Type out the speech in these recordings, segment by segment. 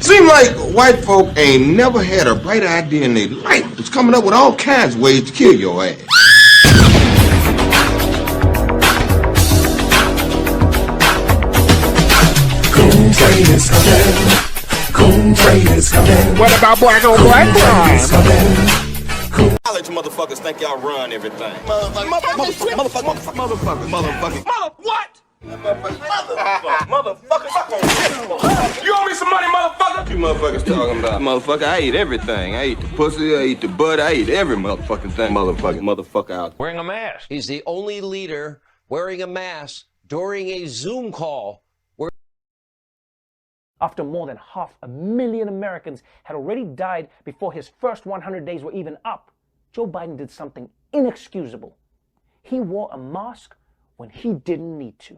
Seem like white folk ain't never had a bright idea in their life. It's coming up with all kinds of ways to kill your ass. Coon train is coming. Coon train is coming. What about black on black crime? College motherfuckers think y'all run everything. Motherfucker. What? Motherfucker. You owe me some money, motherfucker. What you motherfuckers talking about? Motherfucker, I eat everything. I eat the pussy, I eat the butt, I eat every motherfucking thing. Motherfucker out. Wearing a mask. He's the only leader wearing a mask during a Zoom call. After more than 500,000 Americans had already died before his first 100 days were even up, Joe Biden did something inexcusable. He wore a mask when he didn't need to.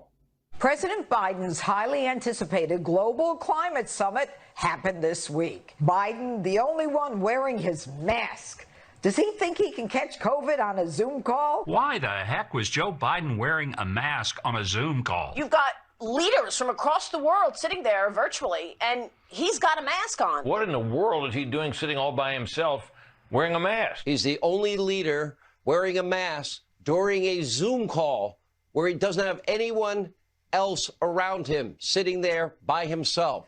President Biden's highly anticipated global climate summit happened this week. Biden, the only one wearing his mask. Does he think he can catch COVID on a Zoom call? Why the heck was Joe Biden wearing a mask on a Zoom call? You've got leaders from across the world sitting there virtually, and he's got a mask on. What in the world is he doing sitting all by himself wearing a mask? He's the only leader wearing a mask during a Zoom call where he doesn't have anyone else around him, sitting there by himself.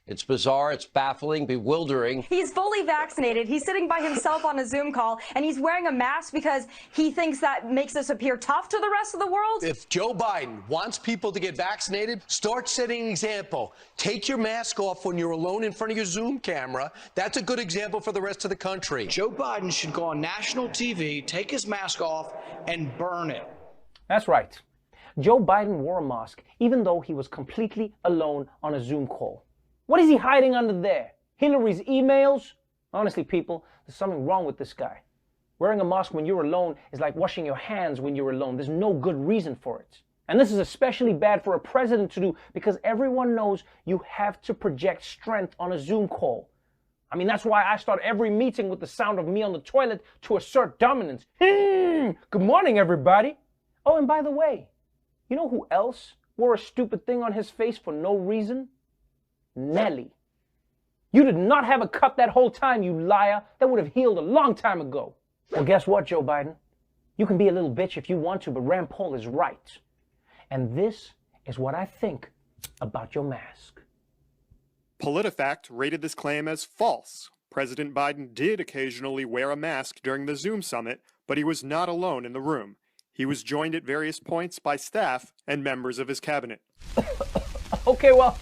It's bizarre, it's baffling, bewildering. He's fully vaccinated. He's sitting by himself on a Zoom call, and he's wearing a mask because he thinks that makes us appear tough to the rest of the world. If Joe Biden wants people to get vaccinated, start setting an example. Take your mask off when you're alone in front of your Zoom camera. That's a good example for the rest of the country. Joe Biden should go on national TV, take his mask off, and burn it. That's right. Joe Biden wore a mask even though he was completely alone on a Zoom call. What is he hiding under there? Hillary's emails? Honestly, people, there's something wrong with this guy. Wearing a mask when you're alone is like washing your hands when you're alone. There's no good reason for it. And this is especially bad for a president to do because everyone knows you have to project strength on a Zoom call. I mean, that's why I start every meeting with the sound of me on the toilet to assert dominance. Good morning, everybody. Oh, and by the way, you know who else wore a stupid thing on his face for no reason? Nelly. You did not have a cut that whole time, you liar. That would have healed a long time ago. Well, guess what, Joe Biden? You can be a little bitch if you want to, but Rand Paul is right. And this is what I think about your mask. PolitiFact rated this claim as false. President Biden did occasionally wear a mask during the Zoom summit, but he was not alone in the room. He was joined at various points by staff and members of his cabinet. Okay, well,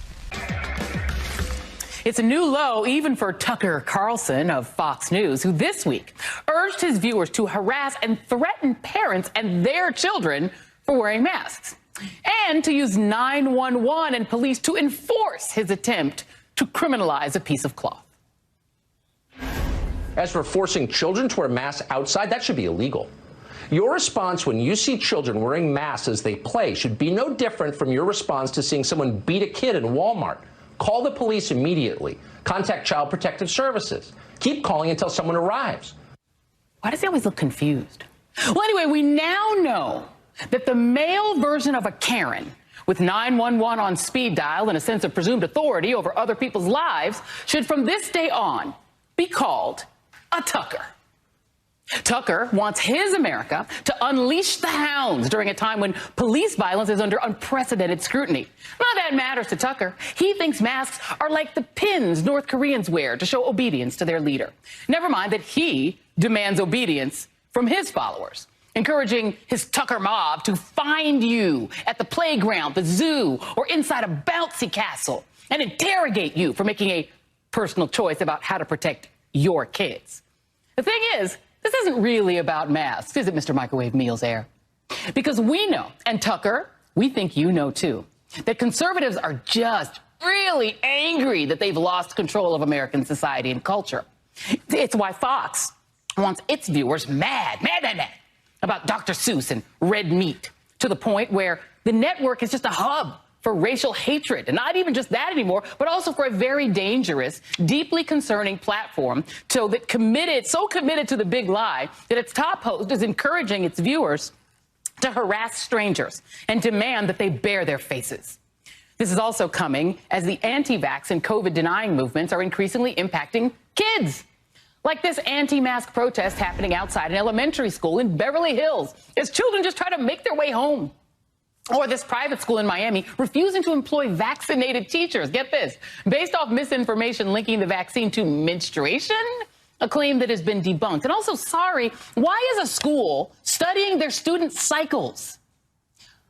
it's a new low even for Tucker Carlson of Fox News, who this week urged his viewers to harass and threaten parents and their children for wearing masks, and to use 911 and police to enforce his attempt to criminalize a piece of cloth. As for forcing children to wear masks outside, that should be illegal. Your response when you see children wearing masks as they play should be no different from your response to seeing someone beat a kid in Walmart. Call the police immediately. Contact Child Protective Services. Keep calling until someone arrives. Why does he always look confused? Well, anyway, we now know that the male version of a Karen, with 911 on speed dial and a sense of presumed authority over other people's lives, should from this day on be called a Tucker. Tucker wants his America to unleash the hounds during a time when police violence is under unprecedented scrutiny. None of that matters to Tucker. He thinks masks are like the pins North Koreans wear to show obedience to their leader. Never mind that he demands obedience from his followers, encouraging his Tucker mob to find you at the playground, the zoo, or inside a bouncy castle and interrogate you for making a personal choice about how to protect your kids. The thing is, this isn't really about masks, is it, Mr. Microwave Meals Air? Because we know, and Tucker, we think you know too, that conservatives are just really angry that they've lost control of American society and culture. It's why Fox wants its viewers mad about Dr. Seuss and red meat, to the point where the network is just a hub for racial hatred, and not even just that anymore, but also for a very dangerous, deeply concerning platform so committed to the big lie that its top host is encouraging its viewers to harass strangers and demand that they bare their faces. This is also coming as the anti-vax and COVID-denying movements are increasingly impacting kids. Like this anti-mask protest happening outside an elementary school in Beverly Hills as children just try to make their way home. Or this private school in Miami refusing to employ vaccinated teachers. Get this, based off misinformation linking the vaccine to menstruation, a claim that has been debunked. And also, sorry, why is a school studying their students' cycles?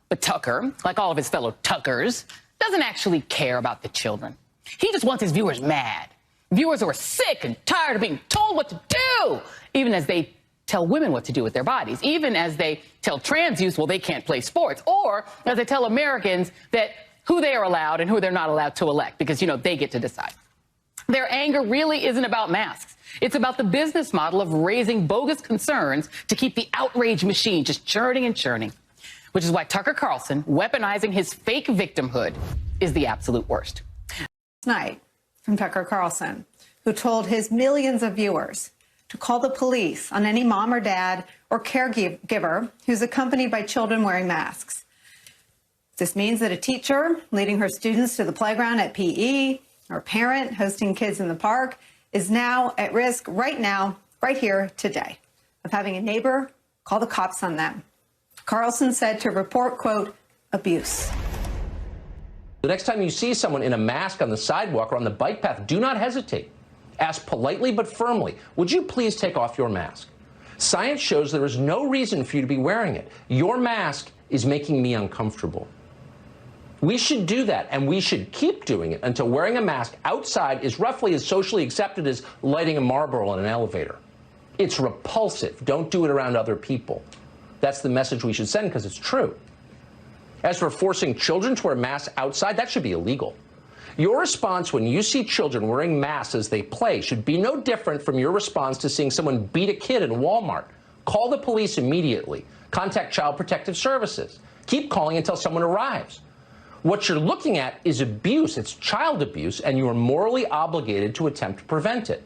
But Tucker, like all of his fellow Tuckers, doesn't actually care about the children. He just wants his viewers mad. Viewers who are sick and tired of being told what to do, even as they tell women what to do with their bodies, even as they tell trans youth, well, they can't play sports, or as they tell Americans that who they are allowed and who they're not allowed to elect, because, you know, they get to decide. Their anger really isn't about masks. It's about the business model of raising bogus concerns to keep the outrage machine just churning and churning, which is why Tucker Carlson, weaponizing his fake victimhood, is the absolute worst. Night from Tucker Carlson, who told his millions of viewers to call the police on any mom or dad or caregiver who's accompanied by children wearing masks. This means that a teacher leading her students to the playground at PE or a parent hosting kids in the park is now at risk right now, right here today, of having a neighbor call the cops on them. Carlson said to report, quote, abuse. The next time you see someone in a mask on the sidewalk or on the bike path, do not hesitate. Ask politely but firmly, would you please take off your mask? Science shows there is no reason for you to be wearing it. Your mask is making me uncomfortable. We should do that, and we should keep doing it until wearing a mask outside is roughly as socially accepted as lighting a Marlboro in an elevator. It's repulsive. Don't do it around other people. That's the message we should send because it's true. As for forcing children to wear masks outside, that should be illegal. Your response when you see children wearing masks as they play should be no different from your response to seeing someone beat a kid in Walmart. Call the police immediately. Contact Child Protective Services. Keep calling until someone arrives. What you're looking at is abuse. It's child abuse, and you are morally obligated to attempt to prevent it.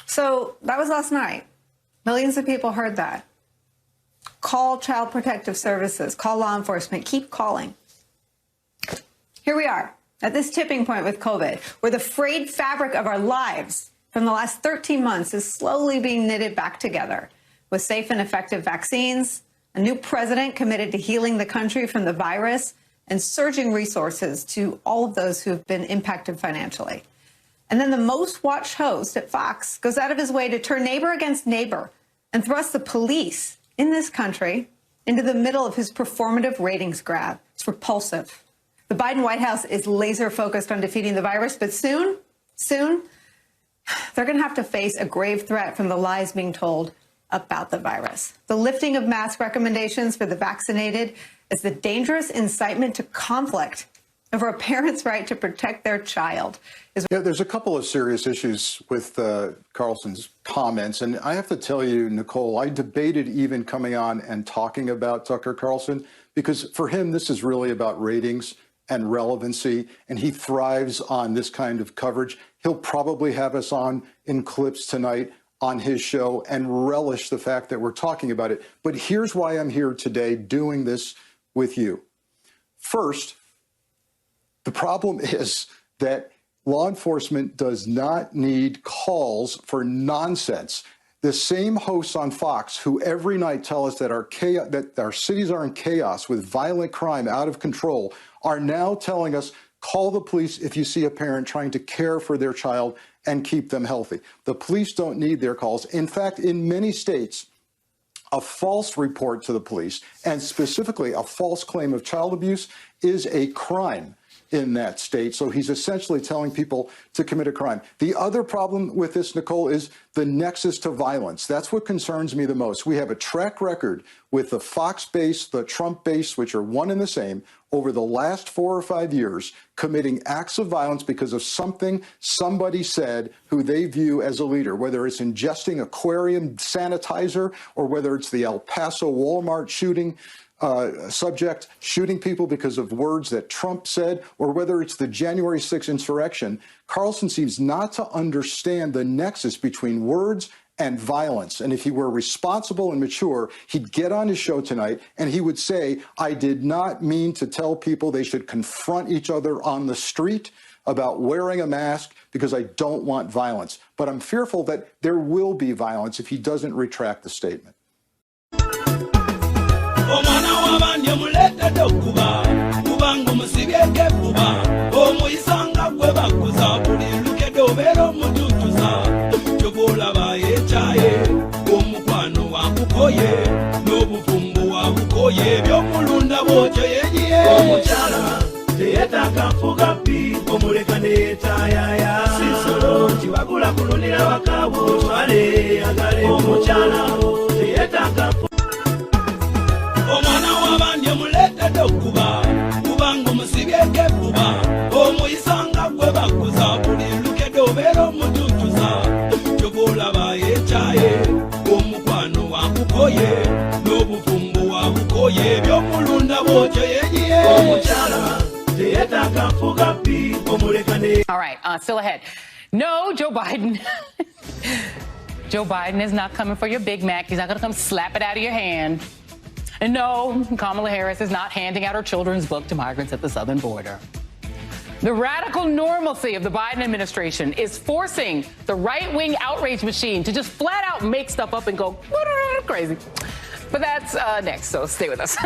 So that was last night. Millions of people heard that. Call Child Protective Services. Call law enforcement. Keep calling. Here we are at this tipping point with COVID, where the frayed fabric of our lives from the last 13 months is slowly being knitted back together with safe and effective vaccines, a new president committed to healing the country from the virus, and surging resources to all of those who have been impacted financially. And then the most watched host at Fox goes out of his way to turn neighbor against neighbor and thrust the police in this country into the middle of his performative ratings grab. It's repulsive. The Biden White House is laser focused on defeating the virus, but soon, they're going to have to face a grave threat from the lies being told about the virus. The lifting of mask recommendations for the vaccinated is the dangerous incitement to conflict over a parent's right to protect their child. Yeah, there's a couple of serious issues with Carlson's comments. And I have to tell you, Nicole, I debated even coming on and talking about Tucker Carlson, because for him, this is really about ratings and relevancy, and he thrives on this kind of coverage. He'll probably have us on in clips tonight on his show and relish the fact that we're talking about it. But here's why I'm here today doing this with you. First, the problem is that law enforcement does not need calls for nonsense. The same hosts on Fox who every night tell us that our cities are in chaos with violent crime out of control are now telling us, call the police if you see a parent trying to care for their child and keep them healthy. The police don't need their calls. In fact, in many states, a false report to the police, and specifically a false claim of child abuse, is a crime in that state. So he's essentially telling people to commit a crime. The other problem with this, Nicole, is the nexus to violence. That's what concerns me the most. We have a track record with the Fox base, the Trump base, which are one and the same, over the last 4 or 5 years, committing acts of violence because of something somebody said who they view as a leader, whether it's ingesting aquarium sanitizer or whether it's the El Paso Walmart shooting subject shooting people because of words that Trump said, or whether it's the January 6th insurrection. Carlson seems not to understand the nexus between words and violence. And if he were responsible and mature, he'd get on his show tonight and he would say, I did not mean to tell people they should confront each other on the street about wearing a mask because I don't want violence. But I'm fearful that there will be violence if he doesn't retract the statement. All right, still ahead. No, Joe Biden. Joe Biden is not coming for your Big Mac. He's not going to come slap it out of your hand. And no, Kamala Harris is not handing out her children's book to migrants at the southern border. The radical normalcy of the Biden administration is forcing the right-wing outrage machine to just flat out make stuff up and go crazy. But that's next, so stay with us.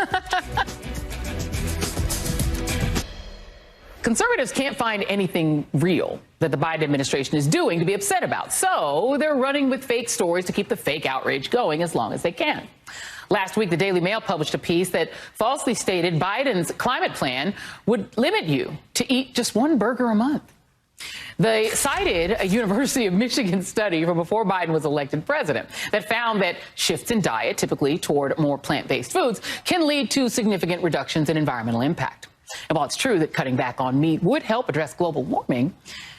Conservatives can't find anything real that the Biden administration is doing to be upset about. So they're running with fake stories to keep the fake outrage going as long as they can. Last week, the Daily Mail published a piece that falsely stated Biden's climate plan would limit you to eat just one burger a month. They cited a University of Michigan study from before Biden was elected president that found that shifts in diet, typically toward more plant-based foods, can lead to significant reductions in environmental impact. And while it's true that cutting back on meat would help address global warming,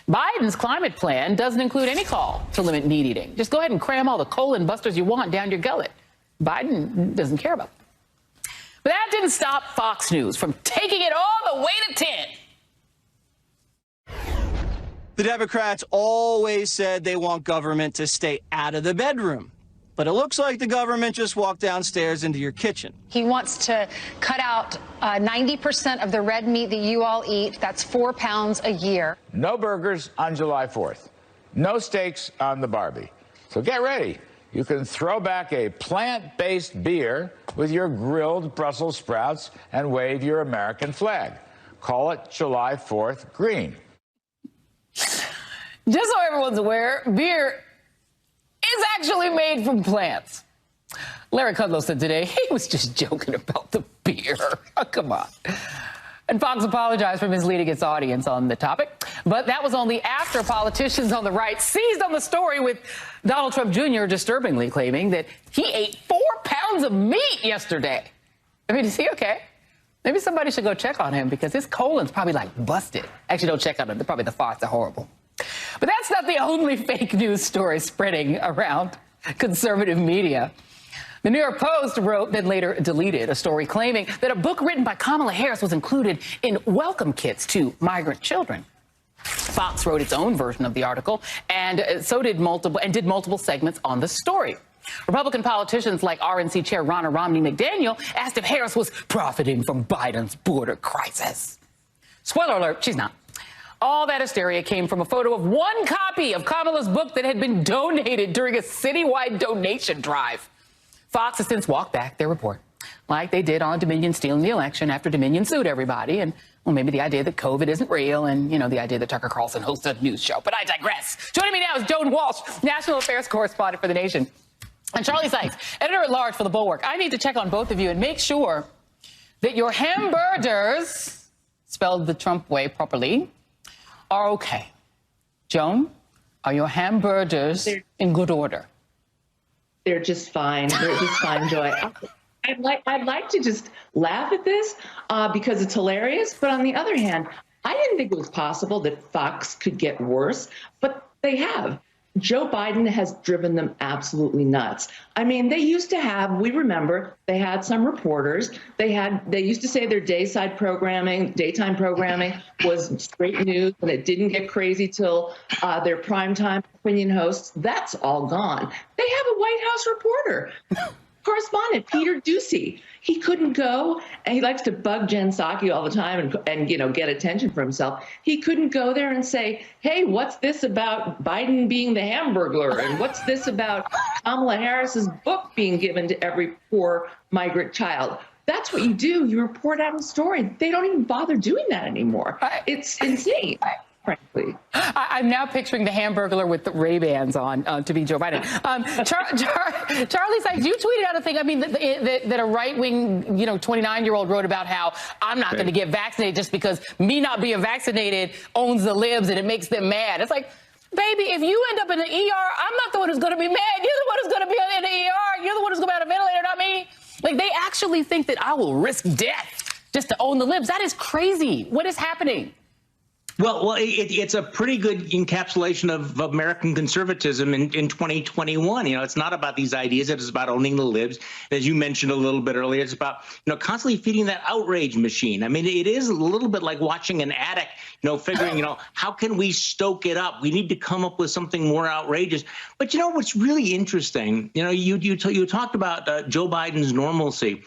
Biden's climate plan doesn't include any call to limit meat eating. Just go ahead and cram all the colon busters you want down your gullet. Biden doesn't care about that. But that didn't stop Fox News from taking it all the way to 10. The Democrats always said they want government to stay out of the bedroom. But it looks like the government just walked downstairs into your kitchen. He wants to cut out 90% of the red meat that you all eat. That's 4 pounds a year. No burgers on July 4th. No steaks on the Barbie. So get ready. You can throw back a plant-based beer with your grilled Brussels sprouts and wave your American flag. Call it July 4th green. Just so everyone's aware, beer is actually made from plants. Larry Kudlow said today he was just joking about the beer. Oh, come on. And Fox apologized for misleading its audience on the topic. But that was only after politicians on the right seized on the story, with Donald Trump Jr. disturbingly claiming that he ate 4 pounds of meat yesterday. I mean, is he okay? Maybe somebody should go check on him because his colon's probably like busted. Actually, don't check on him. Probably the farts are horrible. But that's not the only fake news story spreading around conservative media. The New York Post wrote, then later deleted, a story claiming that a book written by Kamala Harris was included in welcome kits to migrant children. Fox wrote its own version of the article, and did multiple segments on the story. Republican politicians like RNC Chair Ronna Romney McDaniel asked if Harris was profiting from Biden's border crisis. Spoiler alert, she's not. All that hysteria came from a photo of one copy of Kamala's book that had been donated during a citywide donation drive. Fox has since walked back their report, like they did on Dominion stealing the election after Dominion sued everybody. And, well, maybe the idea that COVID isn't real and, you know, the idea that Tucker Carlson hosts a news show. But I digress. Joining me now is Joan Walsh, national affairs correspondent for The Nation, and Charlie Sykes, editor-at-large for The Bulwark. I need to check on both of you and make sure that your hamburgers, spelled the Trump way properly, are okay. Joan, are your hamburgers in good order? They're just fine. They're just fine, Joy. I'd like to just laugh at this because it's hilarious. But on the other hand, I didn't think it was possible that Fox could get worse, but they have. Joe Biden has driven them absolutely nuts. I mean, they used to have, we remember, they had some reporters. They used to say their daytime programming was straight news, and it didn't get crazy till their primetime opinion hosts. That's all gone. They have a White House reporter, correspondent, Peter Doocy. He couldn't go, and he likes to bug Jen Psaki all the time and get attention for himself. He couldn't go there and say, hey, what's this about Biden being the Hamburglar? And what's this about Kamala Harris's book being given to every poor migrant child? That's what you do. You report out a story. They don't even bother doing that anymore. It's insane. Frankly, I'm now picturing the Hamburglar with the Ray-Bans on to be Joe Biden. Charlie Sykes, you tweeted out a thing. I mean, that a right-wing, 29-year-old wrote about how I'm not going to get vaccinated just because me not being vaccinated owns the libs and it makes them mad. It's like, baby, if you end up in the ER, I'm not the one who's going to be mad. You're the one who's going to be in the ER. You're the one who's going to be on a ventilator, not me. Like, they actually think that I will risk death just to own the libs. That is crazy. What is happening? Well, it's a pretty good encapsulation of American conservatism in 2021. It's not about these ideas. It is about owning the libs. As you mentioned a little bit earlier, it's about, constantly feeding that outrage machine. I mean, it is a little bit like watching an addict, figuring, how can we stoke it up? We need to come up with something more outrageous. But what's really interesting, you talked about Joe Biden's normalcy.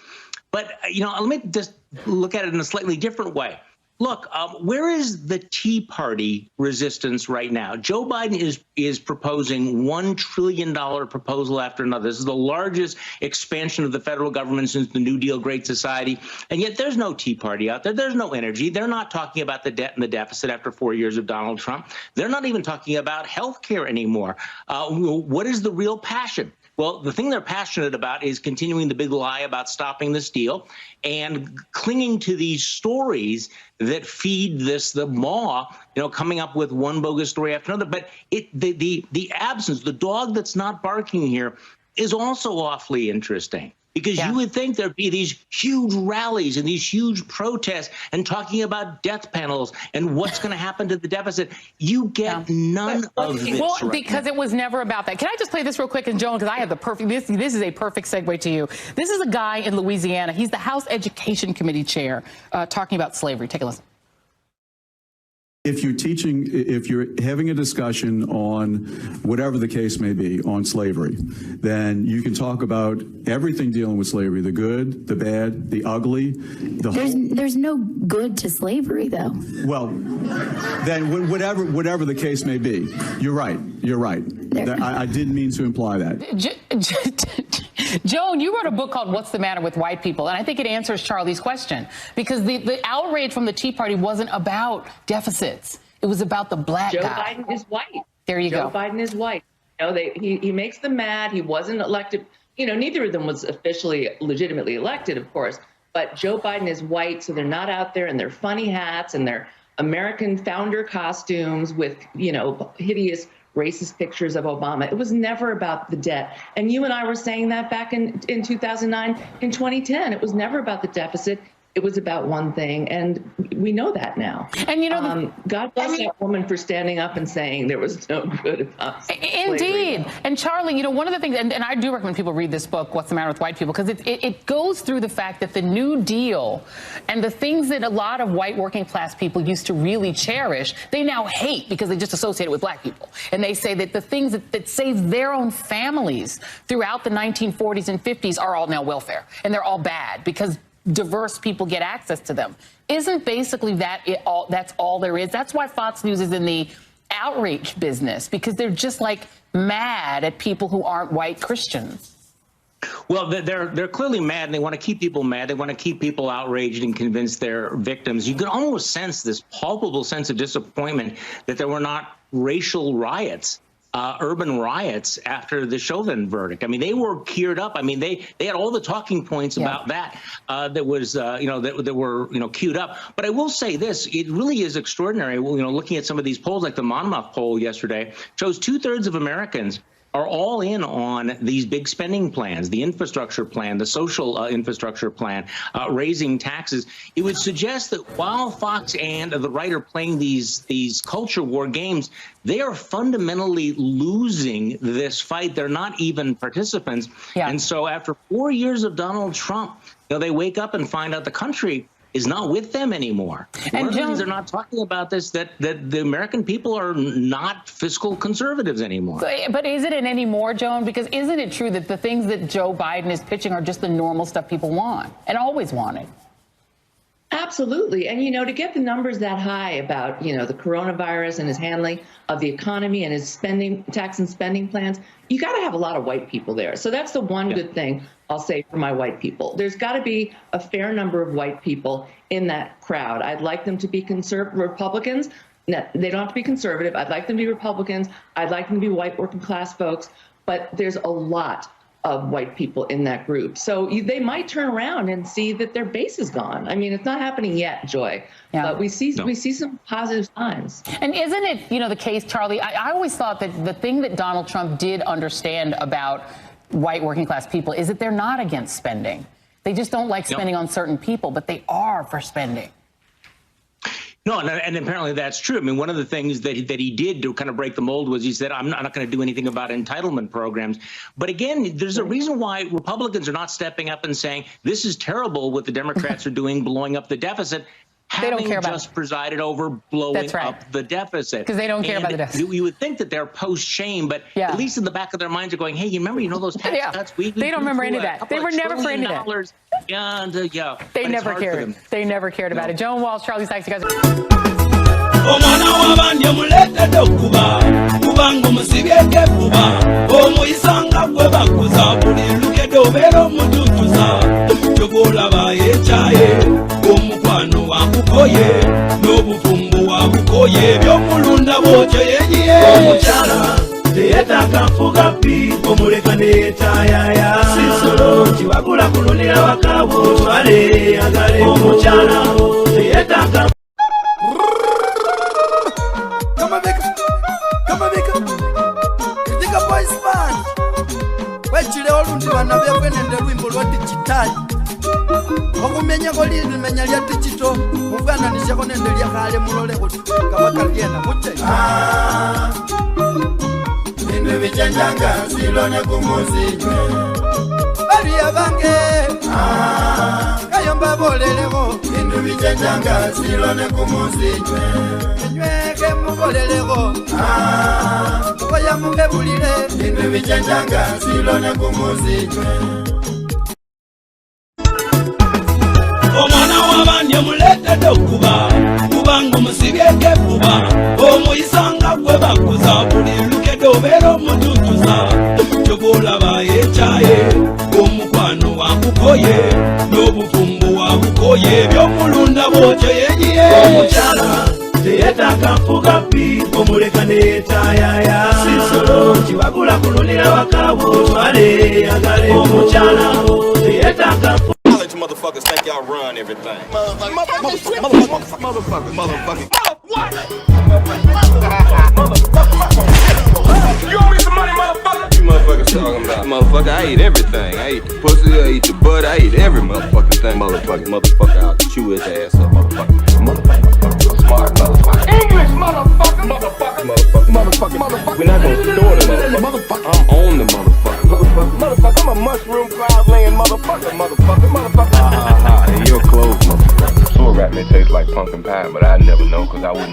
But, let me just look at it in a slightly different way. Look, where is the Tea Party resistance right now? Joe Biden is proposing $1 trillion proposal after another. This is the largest expansion of the federal government since the New Deal Great Society. And yet there's no Tea Party out there. There's no energy. They're not talking about the debt and the deficit after 4 years of Donald Trump. They're not even talking about health care anymore. What is the real passion? Well, the thing they're passionate about is continuing the big lie about stopping this deal and clinging to these stories that feed the maw, coming up with one bogus story after another. But the absence, the dog that's not barking here is also awfully interesting. Because you would think there'd be these huge rallies and these huge protests and talking about death panels and what's going to happen to the deficit. You get none of this. Well, because it was never about that. Can I just play this real quick? And Joan, because I have the perfect, this is a perfect segue to you. This is a guy in Louisiana. He's the House Education Committee chair talking about slavery. Take a listen. If you're having a discussion on whatever the case may be on slavery, then you can talk about everything dealing with slavery, the good, the bad, the ugly. There's no good to slavery, though. Well, then whatever the case may be, you're right. I didn't mean to imply that. Joan, you wrote a book called What's the Matter with White People? And I think it answers Charlie's question, because the outrage from the Tea Party wasn't about deficits. It was about the black guy. Joe Biden is white. There you go. Joe Biden is white. He makes them mad. He wasn't elected. Neither of them was officially legitimately elected, of course. But Joe Biden is white, so they're not out there in their funny hats and their American founder costumes with, hideous racist pictures of Obama. It was never about the debt. And you and I were saying that back in 2009, in 2010. It was never about the deficit. It was about one thing, and we know that now. And God bless that woman for standing up and saying there was no good about slavery. Indeed. And Charlie, one of the things, and I do recommend people read this book, What's the Matter with White People, because it goes through the fact that the New Deal and the things that a lot of white working class people used to really cherish, they now hate because they just associate it with black people. And they say that the things that saved their own families throughout the 1940s and 50s are all now welfare, and they're all bad because diverse people get access to them. Isn't basically that's all there is? That's why Fox News is in the outrage business, because they're just like mad at people who aren't white Christians. Well, they're clearly mad, and they want to keep people mad. They want to keep people outraged and convince their victims. You can almost sense this palpable sense of disappointment that there were not racial riots, urban riots after the Chauvin verdict. I mean, they were geared up. I mean, they had all the talking points about that that were queued up. But I will say this: it really is extraordinary. Looking at some of these polls, like the Monmouth poll yesterday, shows 2/3 of Americans are all in on these big spending plans, the infrastructure plan, the social infrastructure plan, raising taxes. It would suggest that while Fox and the right are playing these culture war games, they are fundamentally losing this fight. They're not even participants. Yeah. And so after 4 years of Donald Trump, they wake up and find out the country is not with them anymore. And they're not talking about this, that the American people are not fiscal conservatives anymore. But is it anymore, Joan? Because isn't it true that the things that Joe Biden is pitching are just the normal stuff people want and always wanted? Absolutely. And, to get the numbers that high about, the coronavirus and his handling of the economy and his tax and spending plans, you got to have a lot of white people there. So that's the one good thing I'll say for my white people. There's got to be a fair number of white people in that crowd. I'd like them to be Republicans. No, they don't have to be conservative. I'd like them to be Republicans. I'd like them to be white working class folks. But there's a lot of white people in that group. So they might turn around and see that their base is gone. I mean, it's not happening yet, Joy, but we see some positive signs. And isn't it, the case, Charlie, I always thought that the thing that Donald Trump did understand about white working class people is that they're not against spending. They just don't like spending on certain people, but they are for spending. No, and apparently that's true. I mean, one of the things that he did to kind of break the mold was he said, I'm not going to do anything about entitlement programs. But again, there's a reason why Republicans are not stepping up and saying this is terrible what the Democrats are doing, blowing up the deficit. They don't care about just presided over blowing up the deficit. Because they don't care about the deficit. You would think that they're post-shame, but at least in the back of their minds are going, hey, you remember, those tax cuts? They don't remember any of that. They were never for any of that. They never cared. They never cared about it. Joan Walsh, Charlie Sykes, you guys. omukwano wakukoye n'obuvumbu wakukoye by'omulunda bw'okyoyenyiye omukyala teyetaaga nfuga pi omuleka neetayaya sisolo kiwagula kulunira wakabo otwale yagale omukyala teyetaaga Kritika Boys Band wekile olundi bana byakwenende lwimbo lwa digitali okumenyako limenya lya digito mufananisheko nende lyakale mulole kuti kabaka lyena muche bindu bichenjanga silone kumuzinywe baliya bange kayomba boleleko bindu bichenjanga silone kumuzinywe nyweke muboleleko koya mungebulile bindu bichenjanga silone kumuzinywe omwana w'abandi muletedde okuba kubanga omusibyeko efuba omuyisanga gwe bakuza buli lukedde obeera omututuza kyoboolaba yekyaye omukwano wakukoye n'obuvumbu wakukoye by'omulunda bw'otyo yenyiye omukyala teyetaaga nfuga pi omuleka neetayaya sisolo kiwagula kulunira wakabo otwale yagale omukyala teyetaaga motherfuckers think y'all run everything. Motherfucker. You owe me some money, motherfucker. You motherfuckers talking about? Motherfucker, I eat everything. I eat the pussy, I eat the butt, I eat every motherfucking thing. Motherfucker, I'll chew his ass up, motherfucker. Smart motherfucker. English, motherfucker. We're not gonna store the motherfucker. I'm on the motherfucker. I'm a mushroom cloud laying motherfucker. Hey, your clothes, motherfucker. Sewer rat may taste like pumpkin pie, but I'd never know because I wouldn't.